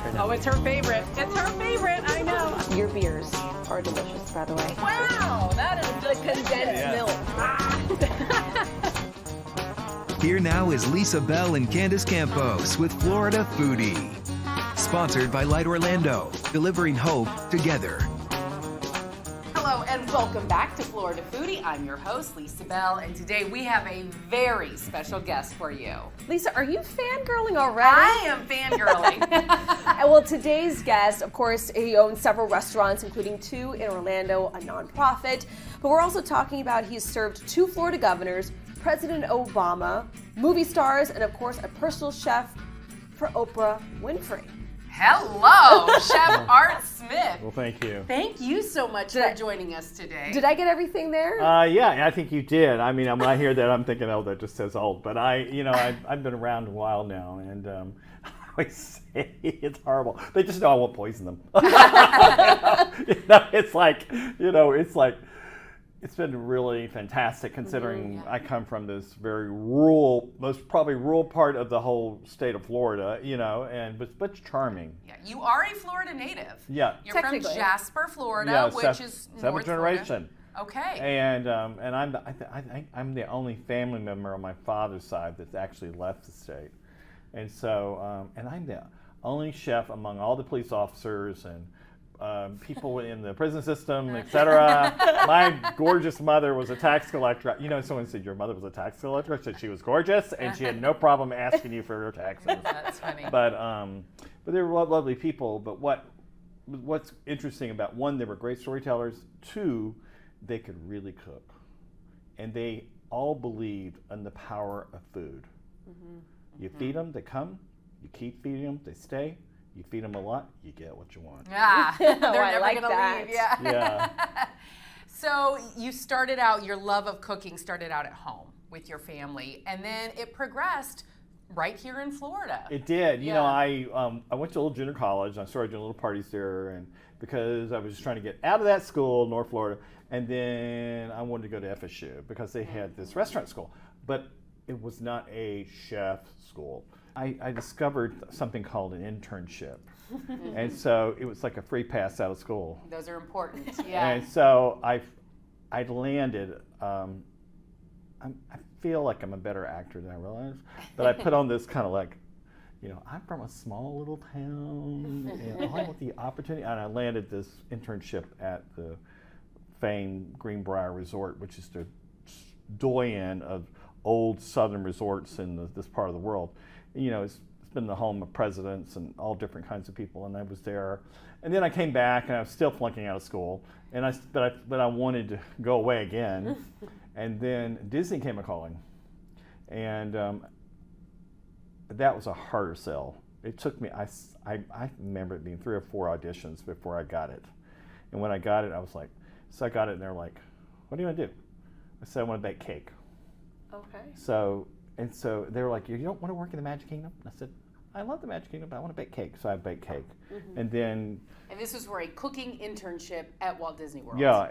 Oh, it's her favorite. It's her favorite, I know. Your beers are delicious, by the way. Wow, that is the condensed milk. Here now is Lisa Bell and Candace Campos with Florida Foodie. Sponsored by Light Orlando, delivering hope together. Hello and welcome back to Florida Foodie. I'm your host, Lisa Bell, and today we have a very special guest for you. Lisa, are you fangirling already? I am fangirling. Well, today's guest, of course, he owns several restaurants, including 2 in Orlando, a nonprofit. But we're also talking about he's served 2 Florida governors, President Obama, movie stars, and of course, a personal chef for Oprah Winfrey. Hello, Chef Art Smith. Well, thank you. Thank you so much for joining us today. Did I get everything there? Yeah, I think you did. I mean, when I hear that, I'm thinking, oh, that just says old. But I've been around a while now, and I always say it's horrible. They just know I won't poison them. It's been really fantastic considering I come from this very rural, probably rural part of the whole state of Florida, but charming. Yeah, you are a Florida native. Yeah. You're from Jasper, Florida, which is seventh North generation. Florida. Okay. And I'm the only family member on my father's side that's actually left the state, and so and I'm the only chef among all the police officers and people in the prison system, etc. My gorgeous mother was a tax collector. Someone said your mother was a tax collector. I said she was gorgeous and she had no problem asking you for your taxes. That's funny. But they were lovely people. But what's interesting about, 1, they were great storytellers. 2, they could really cook, and they all believed in the power of food. You feed them, they come. You keep feeding them, they stay. You feed them a lot, you get what you want. Yeah, they're never like going to leave. Yeah. So you started out, your love of cooking started out at home with your family, and then it progressed right here in Florida. It did. Yeah. I went to a little junior college. I started doing little parties there, and because I was just trying to get out of that school, North Florida, and then I wanted to go to FSU because they had this restaurant school, but it was not a chef school. I discovered something called an internship. And so it was like a free pass out of school. Those are important, yeah. And so I landed, I feel like I'm a better actor than I realize, but I put on this kind of like, I'm from a small little town, and I want the opportunity, and I landed this internship at the famed Greenbrier Resort, which is the doyen of old southern resorts in this part of the world. It's been the home of presidents and all different kinds of people, and I was there. And then I came back, and I was still flunking out of school, but I wanted to go away again. And then Disney came a-calling, and that was a harder sell. It took me, I remember it being 3 or 4 auditions before I got it. And when I got it, I was like, so I got it, and they're like, what do you want to do? I said, I want to bake cake. Okay. So they were like, you don't want to work in the Magic Kingdom? I said, I love the Magic Kingdom, but I want to bake cake. So I baked cake. And then... And this was for a cooking internship at Walt Disney World. Yeah,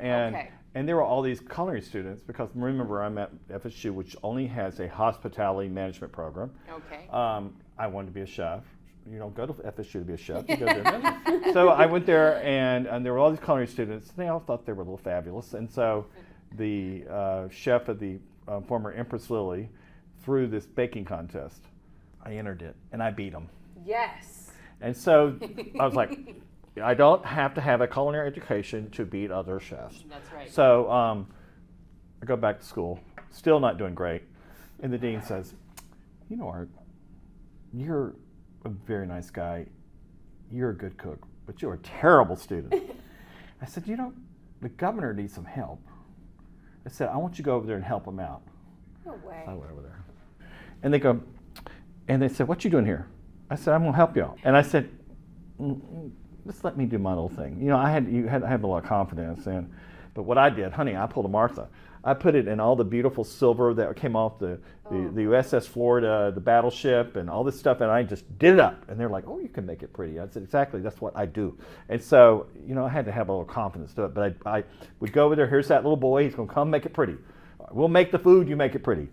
and there were all these culinary students, because remember, I'm at FSU, which only has a hospitality management program. Okay. I wanted to be a chef. You don't go to FSU to be a chef. You go there. So I went there, and there were all these culinary students. They all thought they were a little fabulous. And so the chef of the former Empress Lily threw this baking contest. I entered it, and I beat him. Yes. And so I was like, I don't have to have a culinary education to beat other chefs. That's right. So I go back to school, still not doing great. And the dean says, Art, you're a very nice guy. You're a good cook, but you're a terrible student. I said, the governor needs some help. I said, I want you to go over there and help him out. No way. I went over there. And they said, what you doing here? I said, I'm going to help you out. And I said, just let me do my little thing. I had a lot of confidence. But what I did, honey, I pulled a Martha. I put it in all the beautiful silver that came off the USS Florida, the battleship, and all this stuff, and I just did it up. And they're like, oh, you can make it pretty. I said, exactly, that's what I do. And so, I had to have a little confidence to it. But I would go over there, here's that little boy, he's going to come make it pretty. We'll make the food, you make it pretty.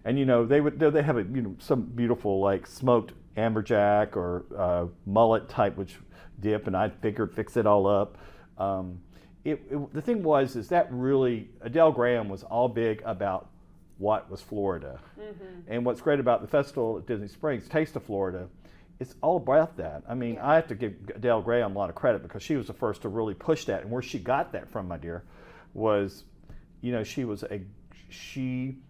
And they have some beautiful, like, smoked amberjack or mullet type, which dip, and I figured fix it all up. The thing was, is that really, Adele Graham was all big about what was Florida. And what's great about the festival at Disney Springs, Taste of Florida, it's all about that. I mean, I have to give Adele Graham a lot of credit because she was the first to really push that. And where she got that from, my dear, was, you know,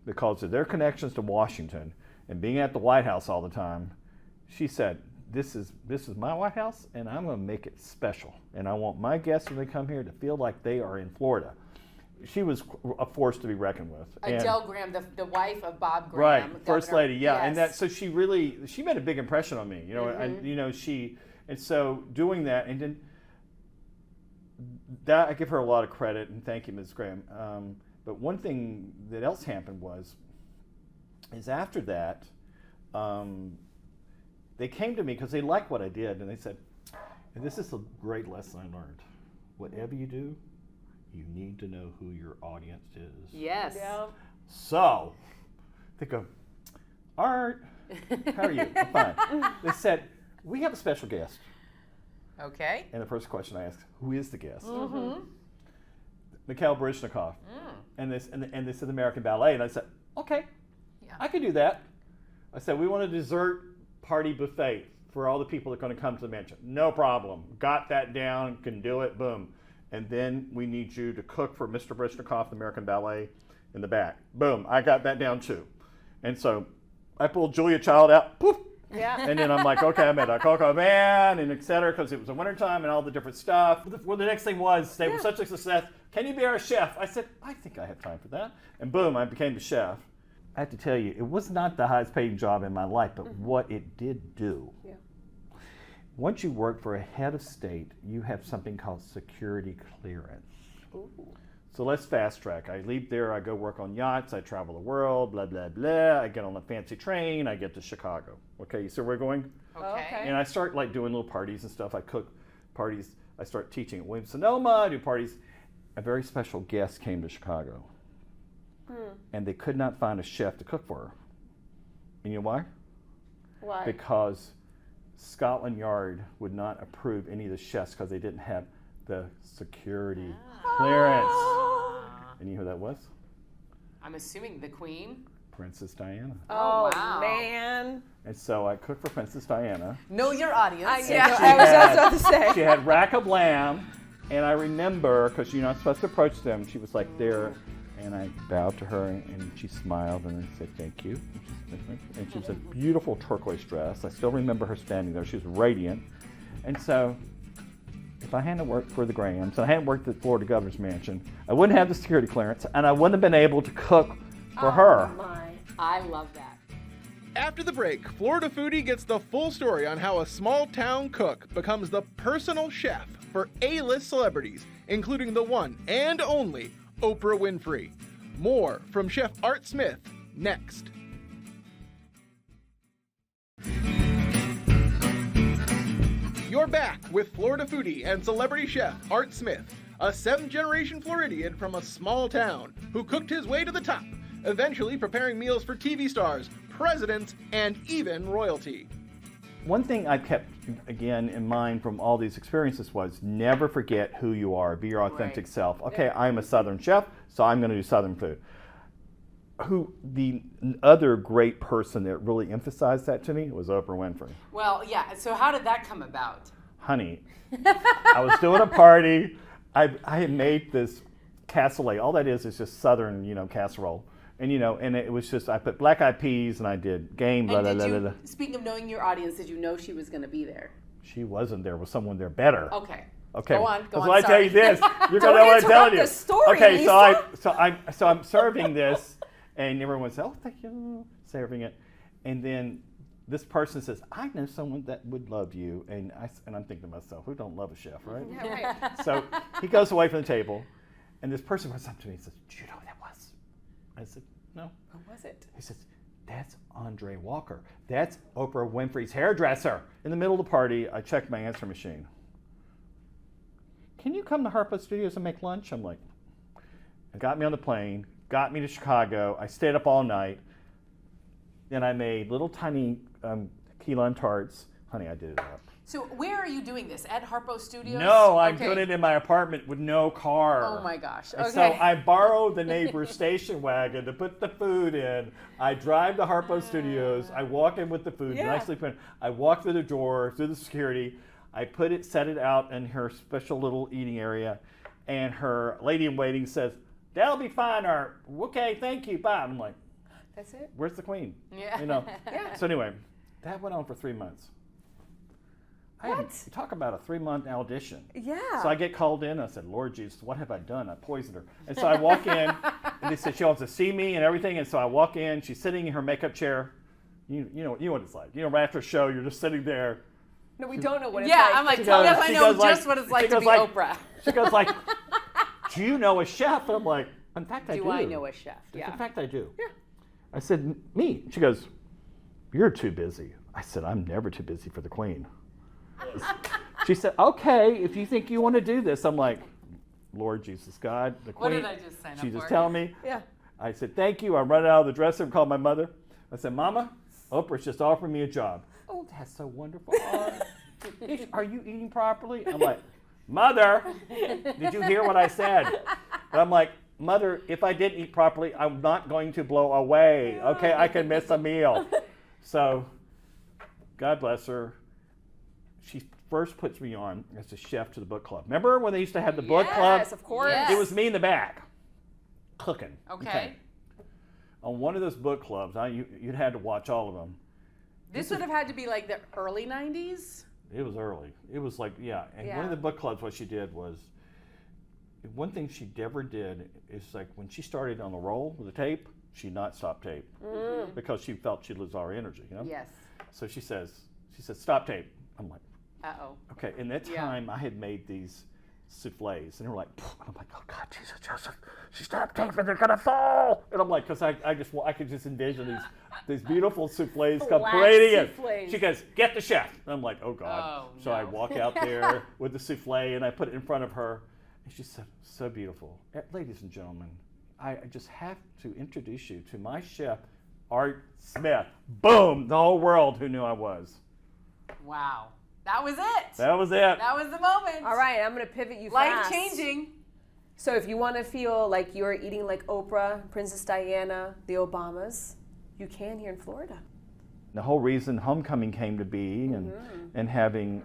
because of their connections to Washington and being at the White House all the time, she said, this is my White House, and I'm going to make it special. And I want my guests when they come here to feel like they are in Florida. She was a force to be reckoned with. Adele Graham, the wife of Bob Graham. Right, Governor. First Lady, yeah. Yes. And that, so she made a big impression on me, you know, and, you know, and so doing that, and then that, I give her a lot of credit, and thank you, Ms. Graham. But one thing that else happened is after that, they came to me because they liked what I did, and they said, and this is a great lesson I learned. Whatever you do, you need to know who your audience is. Yes. Yeah. So, they go, Art, how are you? I'm fine. They said, we have a special guest. Okay. And the first question I asked, who is the guest? Mikhail Baryshnikov. And they said the American Ballet. And I said, okay, I could do that. I said, we want a dessert party buffet for all the people that are going to come to the mansion. No problem. Got that down, can do it, boom. And then we need you to cook for Mr. Baryshnikov, the American Ballet, in the back. Boom, I got that down too. And so I pulled Julia Child out, poof. Yeah. And then I'm like, okay, I'm at a Coco Van, and et cetera, because it was the wintertime and all the different stuff. Well, the next thing was, they were such a success, can you be our chef? I said, I think I have time for that. And boom, I became the chef. I have to tell you, it was not the highest paying job in my life, but what it did do. Yeah. Once you work for a head of state, you have something called security clearance. Ooh. So let's fast track. I leave there, I go work on yachts, I travel the world, blah, blah, blah. I get on a fancy train, I get to Chicago. Okay, you see where we're going? Okay. And I start like doing little parties and stuff. I cook parties. I start teaching at Williams-Sonoma, I do parties. A very special guest came to Chicago. And they could not find a chef to cook for her. And you know why? Why? Because Scotland Yard would not approve any of the chefs because they didn't have the security clearance. And you know who that was? I'm assuming the Queen. Princess Diana. Oh, wow. man. And so I cooked for Princess Diana. Know your audience. I was about to say. She had rack of lamb, and I remember, because you're not supposed to approach them, she was like there, and I bowed to her, and she smiled, and I said, thank you. And she was a beautiful turquoise dress. I still remember her standing there. She was radiant. And so, if I hadn't worked for the Grahams, and I hadn't worked at the Florida Governor's Mansion, I wouldn't have the security clearance, and I wouldn't have been able to cook for her. My. I love that. After the break, Florida Foodie gets the full story on how a small-town cook becomes the personal chef for A-list celebrities, including the one and only Oprah Winfrey. More from Chef Art Smith next. You're back with Florida Foodie and celebrity chef Art Smith, a 7th-generation Floridian from a small town who cooked his way to the top, eventually preparing meals for TV stars, presidents, and even royalty. One thing I kept, again, in mind from all these experiences was never forget who you are. Be your authentic self. Okay, I'm a Southern chef, so I'm going to do Southern food. The other great person that really emphasized that to me was Oprah Winfrey. Well, yeah, so how did that come about? Honey, I was doing a party. I had made this casserole. All that is just Southern, casserole. And, and it was just, I put black-eyed peas and I did game, blah, blah, blah, blah, blah. Speaking of knowing your audience, did you know she was going to be there? She wasn't there. Was someone there better? Okay. Okay. Go on. Because when I tell you this, you're going to know what I'm telling you. The story, okay, Lisa. so I'm serving this, and everyone says, "Oh, thank you," serving it, and then this person says, "I know someone that would love you," and I'm thinking to myself, "Who don't love a chef, right?" Yeah, right. So he goes away from the table, and this person comes up to me and says, "Do you know who that was?" I said, "No." Who was it? He says, "That's Andre Walker. That's Oprah Winfrey's hairdresser." In the middle of the party, I checked my answer machine. "Can you come to Harpo Studios and make lunch?" I'm like, it got me on the plane, got me to Chicago. I stayed up all night. Then I made little tiny key lime tarts. Honey, I did it up. So where are you doing this? At Harpo Studios? No, I'm Okay. doing it in my apartment with no car. Oh my gosh. And Okay. so I borrowed the neighbor's station wagon to put the food in. I drive to Harpo Studios. I walk in with the food, nicely put in. I walk through the door, through the security. I set it out in her special little eating area. And her lady in waiting says, "That'll be fine," or "Okay, thank you, bye." I'm like, That's it? "Where's the queen?" Yeah. You know. Yeah. So anyway, that went on for 3 months. Talk about a 3-month audition. Yeah. So I get called in. I said, "Lord Jesus, what have I done? I poisoned her." And so I walk in, and they said she wants to see me and everything. And so I walk in. She's sitting in her makeup chair. You know what it's like. Right after a show, you're just sitting there. No, we don't know what it's Yeah, like. I'm like, She tell goes- us I she know goes like- just what it's like she to goes be like- Oprah. She goes like, "Do you know a chef?" And I'm like, "In fact, I do." Do I know a chef? In Yeah. fact, I do. Yeah. I said, "Me." She goes, "You're too busy." I said, "I'm never too busy for the queen." She said, "Okay, if you think you want to do this." I'm like, "Lord Jesus, God, the What queen." did I just sign up She's just for? telling me. Yeah. I said, "Thank you." I run out of the dressing room, called my mother. I said, "Mama, Oprah's just offered me a job." "Oh, that's so wonderful. Are you eating properly?" I'm like, "Mother, did you hear what I said?" And I'm like, "Mother, if I didn't eat properly, I'm not going to blow away. Okay, I can miss a meal." So, God bless her. She first puts me on as a chef to the book club. Remember when they used to have the book club? Yes, of course. Yes. It was me in the back, cooking. Okay. On one of those book clubs, you'd had to watch all of them. This would have had to be like the early 90s? It was early. It was like, yeah. And one of the book clubs, what she did was, one thing she never did is like when she started on the roll with the tape, she'd not stop tape because she felt she'd lose all her energy, you know? Yes. So she said, "Stop tape." I'm like, Uh-oh. okay. In that Yeah. time, I had made these souffles, and they were like, "Phew," and I'm like, "Oh God, Jesus, Joseph, she stopped taping, they're gonna fall." And I'm like, because I could just envision these beautiful souffles come Black parading in. souffles. She goes, "Get the chef." And I'm like, "Oh God." Oh, So I no. walk out there with the souffle, and I put it in front of her, and she said, "So beautiful, ladies and gentlemen, I just have to introduce you to my chef, Art Smith." Boom! The whole world who knew I was. Wow. That was it. That was it. That was the moment. All right, I'm going to pivot you Life fast. changing. So if you want to feel like you're eating like Oprah, Princess Diana, the Obamas, you can here in Florida. The whole reason Homecoming came to be and having,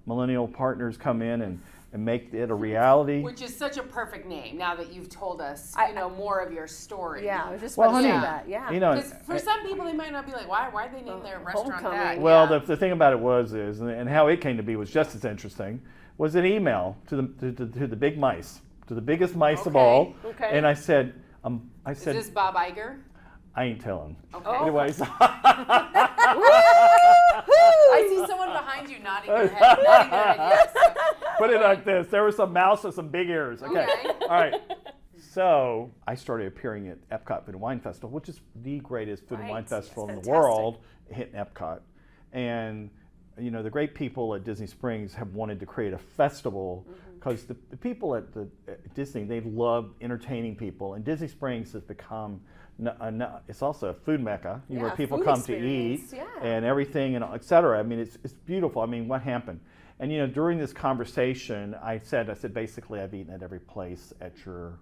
millennial partners come in and make it a reality. Which is such a perfect name now that you've told us, more of your story. Yeah, I was just Well, about to say honey, that. Yeah. Because for some people, they might not be like, why'd they name their restaurant that? Homecoming. Well, Yeah. the thing about it is, and how it came to be was just as interesting, was an email to the big mice, to the biggest mice of Okay. all. Okay. And I said, Is this Bob Iger? I ain't telling. Okay. Anyways, I see someone behind you nodding their head, nodding their head, yes. put it like this. There was some mouse with some big ears. Okay. Okay. All right. So I started appearing at Epcot Food and Wine Festival, which is the greatest food and wine Right. festival in It's the world, hitting Epcot. And the great people at Disney Springs have wanted to create a festival because the people at Disney, they love entertaining people, and Disney Springs has become it's also a food mecca where Yeah, people food come to eat experience, yeah. and everything and et cetera. I mean, it's beautiful. I mean, what happened? And during this conversation, I said basically I've eaten at every place at your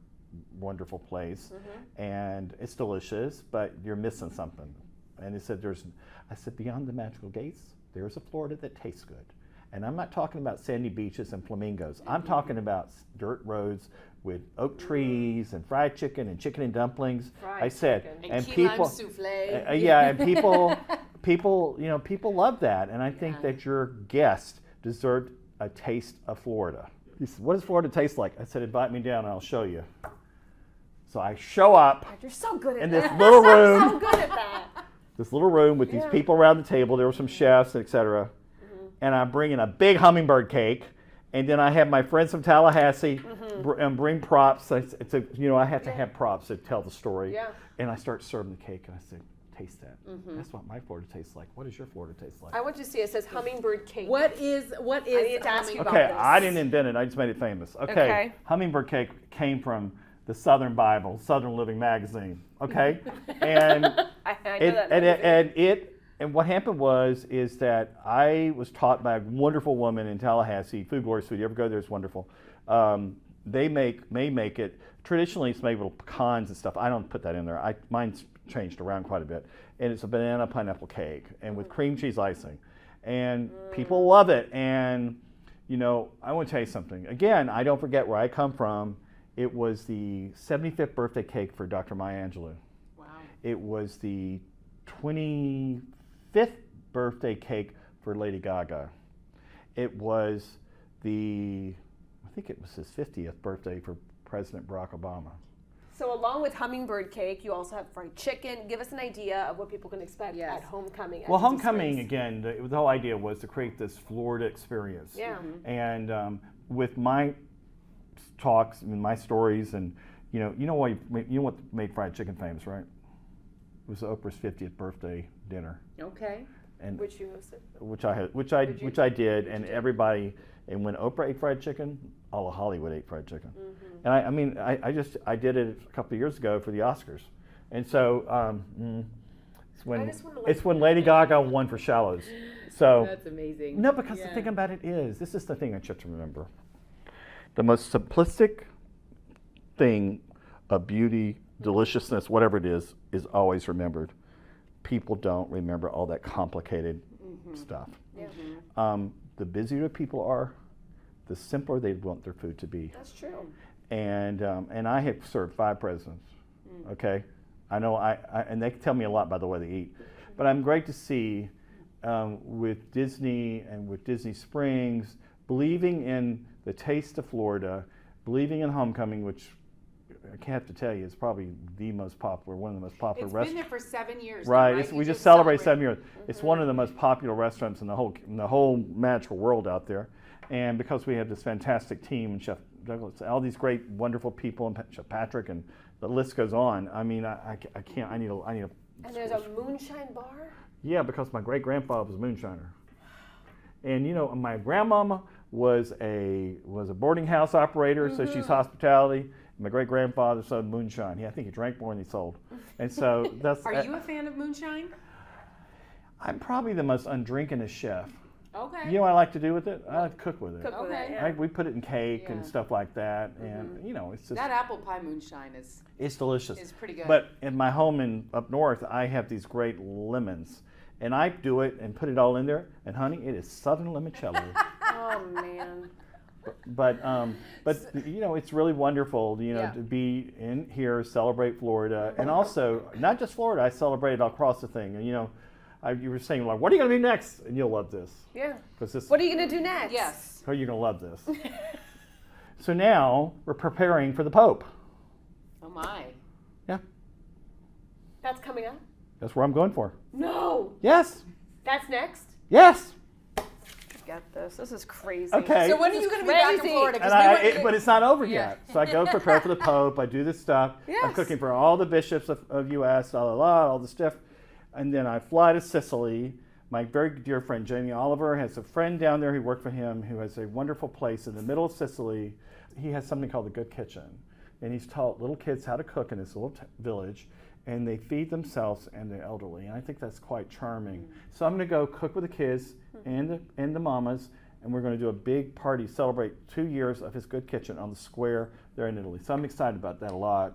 wonderful place, and it's delicious, but you're missing something. And he said, I said, beyond the magical gates, there's a Florida that tastes good. And I'm not talking about sandy beaches and flamingos. I'm talking about dirt roads with oak trees and fried chicken and chicken and dumplings. Fried I said, chicken. And key lime souffle. yeah, and people love that. And I think that your guest deserved a taste of Florida. He said, "What does Florida taste like?" I said, "Invite me down and I'll show you." So I show up You're so good at in that. this little room. So good at that. This little room with these people around the table. There were some chefs, etc. And I bring in a big hummingbird cake, and then I have my friends from Tallahassee and bring props. I have to have props to tell the story. Yeah. And I start serving the cake, and I say, "Taste that. That's what my Florida tastes like. What does your Florida taste like?" I want you to see it says hummingbird cake. What is I need to ask you about Okay, this. I didn't invent it. I just made it famous. Okay. Hummingbird cake came from the Southern Bible, Southern Living Magazine. Okay, and I know that. it And what happened is that I was taught by a wonderful woman in Tallahassee, Food Glorious Food. You ever go there? It's wonderful. They make it. Traditionally, it's made with pecans and stuff. I don't put that in there. Mine's changed around quite a bit. And it's a banana pineapple cake and with cream cheese icing. And people love it. And, you know, I want to tell you something. Again, I don't forget where I come from. It was the 75th birthday cake for Dr. Maya Angelou. Wow. It was the 25th birthday cake for Lady Gaga. It was I think it was his 50th birthday for President Barack Obama. So along with hummingbird cake, you also have fried chicken. Give us an idea of what people can expect at homecoming. Well, homecoming, again, the whole idea was to create this Florida experience. Yeah. And with my talks and my stories, and you know what made fried chicken famous, right? It was Oprah's 50th birthday dinner. Okay. And Which you hosted. which I did, and everybody. And when Oprah ate fried chicken, all of Hollywood ate fried chicken. And I did it a couple of years ago for the Oscars, and so it's when Lady Gaga won for Shallows. So That's amazing. No, because the thing about it is, this is the thing I should remember. The most simplistic thing of beauty, deliciousness, whatever it is always remembered. People don't remember all that complicated stuff. Yeah. The busier people are, the simpler they want their food to be. That's true. And I have served 5 presidents. Okay, I know and they tell me a lot by the way they eat. But I'm great to see with Disney and with Disney Springs, believing in the taste of Florida, believing in homecoming, which I have to tell you is probably one of the most popular restaurants. It's been there for 7 years. Right, now, right? we just celebrate 7 years. It's one of the most popular restaurants in the whole magical world out there, and because we have this fantastic team and Chef Douglas, all these great, wonderful people, and Chef Patrick, and the list goes on. I mean, I can't. I need a. And there's a moonshine bar? Yeah, because my great grandfather was a moonshiner, and you know, my grandmama was a boarding house operator, so she's hospitality. My great-grandfather sold moonshine. I think he drank more than he sold. And so that's... Are you a fan of moonshine? I'm probably the most undrinkingest chef. Okay. You know what I like to do with it? I like to cook with it. Cook with it, Okay. yeah. We put it in cake and stuff like that. And, you know, it's just... That apple pie moonshine It's delicious. is pretty good. But in my home up north, I have these great lemons. And I do it and put it all in there. And, honey, it is Southern limoncello. Oh, man. But you know, it's really wonderful, you know, to be in here, celebrate Florida, and also not just Florida. I celebrate it all across the thing. And you know, you were saying like, what are you going to do next? And you'll love this. Yeah. This. What are you going to do next? Yes. Oh, you're going to love this. So now we're preparing for the Pope. Oh my. Yeah. That's coming up? That's where I'm going for. No. Yes. That's next? Yes. Get this. This is crazy. Okay. So when are you going to be back in crazy. Florida? 'Cause And but it's not over yet. So I go prepare for the Pope. I do this stuff. I'm Yes. cooking for all the bishops of U.S., all the stuff. And then I fly to Sicily. My very dear friend Jamie Oliver has a friend down there who worked for him who has a wonderful place in the middle of Sicily. He has something called the Good Kitchen. And he's taught little kids how to cook in this little village. And they feed themselves and the elderly. And I think that's quite charming. So I'm going to go cook with the kids and the mamas. And we're going to do a big party, celebrate 2 years of his Good Kitchen on the square there in Italy. So I'm excited about that a lot.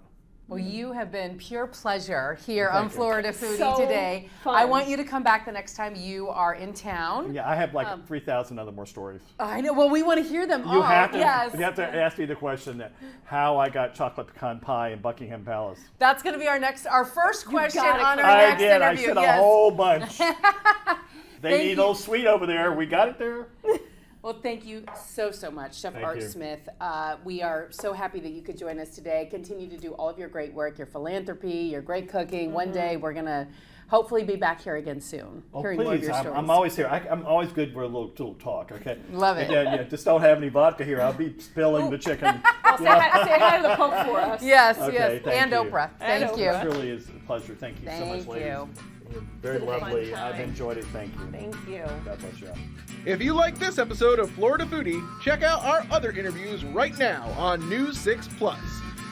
Well, you have been pure pleasure here Thank on you. Florida Foodie So today. fun. I want you to come back the next time you are in town. Yeah, I have like 3,000 other more stories. I know. Well, we want to hear them all. You have to. Yes. You have to ask me the question that how I got chocolate pecan pie in Buckingham Palace. That's going to be our first question gotta on our come. next I interview. said Yes. a whole bunch. They Thank need you. a little sweet over there. We got it there. Well, thank you so much, Chef Thank Art you. Smith. We are so happy that you could join us today. Continue to do all of your great work, your philanthropy, your great cooking. One day we're going to hopefully be back here again soon, Oh, hearing more of please, your stories. I'm always here. I'm always good for a little talk, okay? Love it. Yeah, just don't have any vodka here. I'll be spilling the chicken. Say hi to the Pope for us. Yes, Okay, yes. thank And you. Oprah. And Thank Oprah. you. It really is a pleasure. Thank you so much, Thank ladies. you. You're very It's been a lovely. fun I've time. enjoyed it. Thank you. Thank you. God bless you. If you like this episode of Florida Foodie, check out our other interviews right now on News 6 Plus.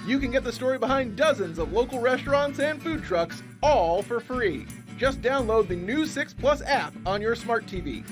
You can get the story behind dozens of local restaurants and food trucks, all for free. Just download the new 6 Plus app on your smart TV.